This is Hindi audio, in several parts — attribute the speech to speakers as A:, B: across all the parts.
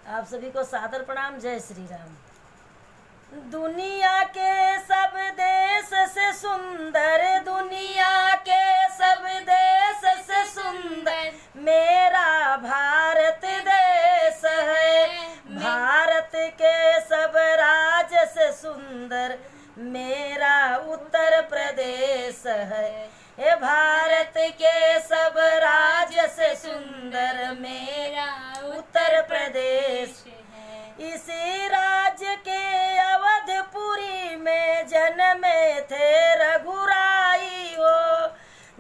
A: आप सभी को सादर प्रणाम। जय श्री राम। दुनिया के सब देश से सुंदर, दुनिया के सब देश से सुंदर मेरा भारत देश है। भारत के सब राज्य से सुंदर मेरा उत्तर प्रदेश है। हे भारत के सब राज्य से सुंदर मेरा उत्तर प्रदेश है। इसी राज्य के अवधपुरी में जन्मे थे रघुराई हो,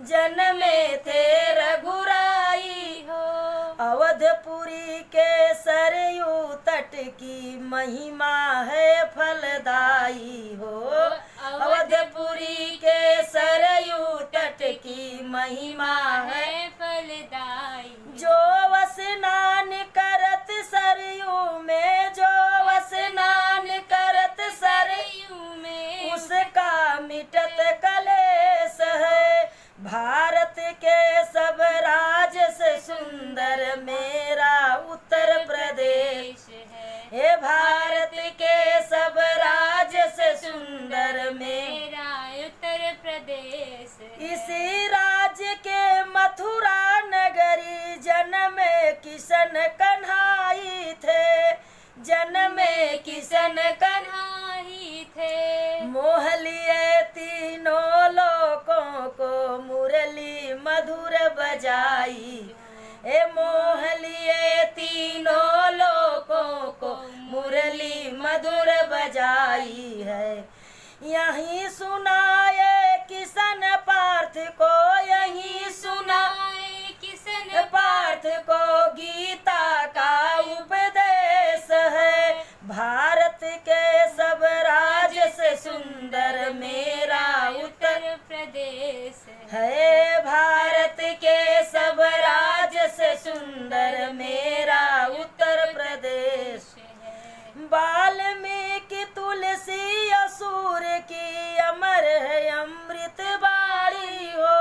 A: जन्मे थे रघुराई हो। अवधपुरी के सरयू तट की महिमा है फलदाई हो। अवधपुरी के सरयू तट की महिमा है फलदाई। जो स्नान करत सरयू में, जो स्नान करत सरयू में, उसका मिटत कलेश है। भारत के सब राज्य से सुंदर मेरा उत्तर प्रदेश है। हे भारत के सब राज्य से सुंदर मेरा उत्तर प्रदेश है। इसी राज्य के मथुरा नगरी जन्मे किशन कन्हाई थे, जन्मे किशन कन्हाई थे। मोह लिए तीनों लोगों को मुरली मधुर बजाई। ए मोह लिए तीनों लोगों को मुरली मधुर बजाई है। यहीं सुनाए किशन पार्थ को, यहीं सुनाए किशन पार्थ को गीता का उपदेश है। भारत के सब राज्य से सुंदर मेरा उत्तर प्रदेश है। भारत के सब राज्य से सुंदर मेरा उत्तर प्रदेश है। वाल्मीकि तुलसी असुर की अमर है अमृत बाणी हो,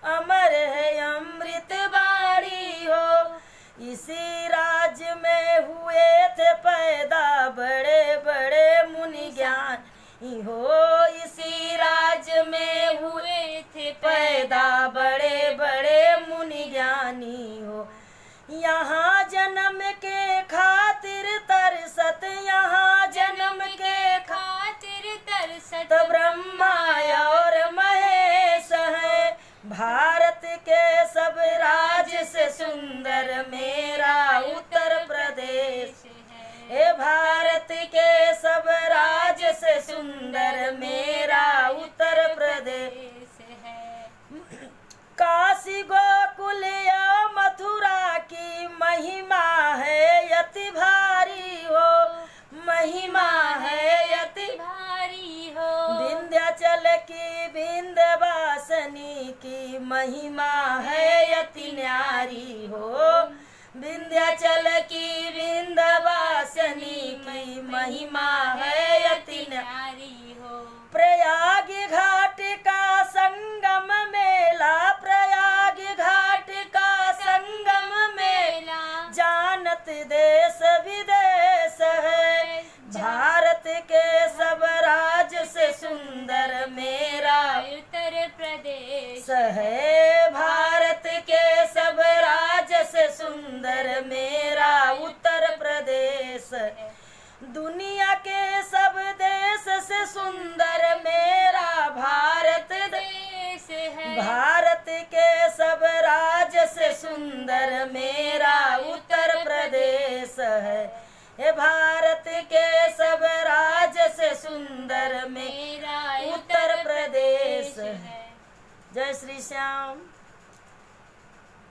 A: अमर है अमृत बाणी हो। इसी राज्य में हुए थे पैदा बड़े बड़े मुनि ज्ञानी हो। इसी राज्य में हुए थे पैदा बड़े बड़े मुनि ज्ञानी हो। यहाँ जन्म के खातिर तरसत, यहाँ जन्म के खातिर तरसत ब्रह्मा और महेश है। भारत के सब राज्य से सुंदर मेरा उत्तर प्रदेश है। हे भारत के सब राज्य से सुंदर मेरा उत्तर प्रदेश है। काशी गोकुल या मथुरा की महिमा है अति भारी हो, महिमा है अति भारी हो। विंध्याचल की विंध्यवासिनी की महिमा है अति न्यारी हो। विंध्याचल की विंध्यवासिनी की महिमा है अति न्यारी हो। प्रयाग घाट का संगम मेला, प्रयाग घाट का संगम मेला जानत देश विदेश है। भारत के सब राज्य से सुंदर मेरा उत्तर प्रदेश है। भारत के सब राज्य से सुंदर मेरा उत्तर प्रदेश है। दुनिया के सब देश से सुंदर मेरा भारत देश है। भारत के सब राज्य से सुंदर मेरा उत्तर प्रदेश है। हे भारत के सब राज्य से सुंदर मेरा उत्तर प्रदेश है। जय श्री श्याम।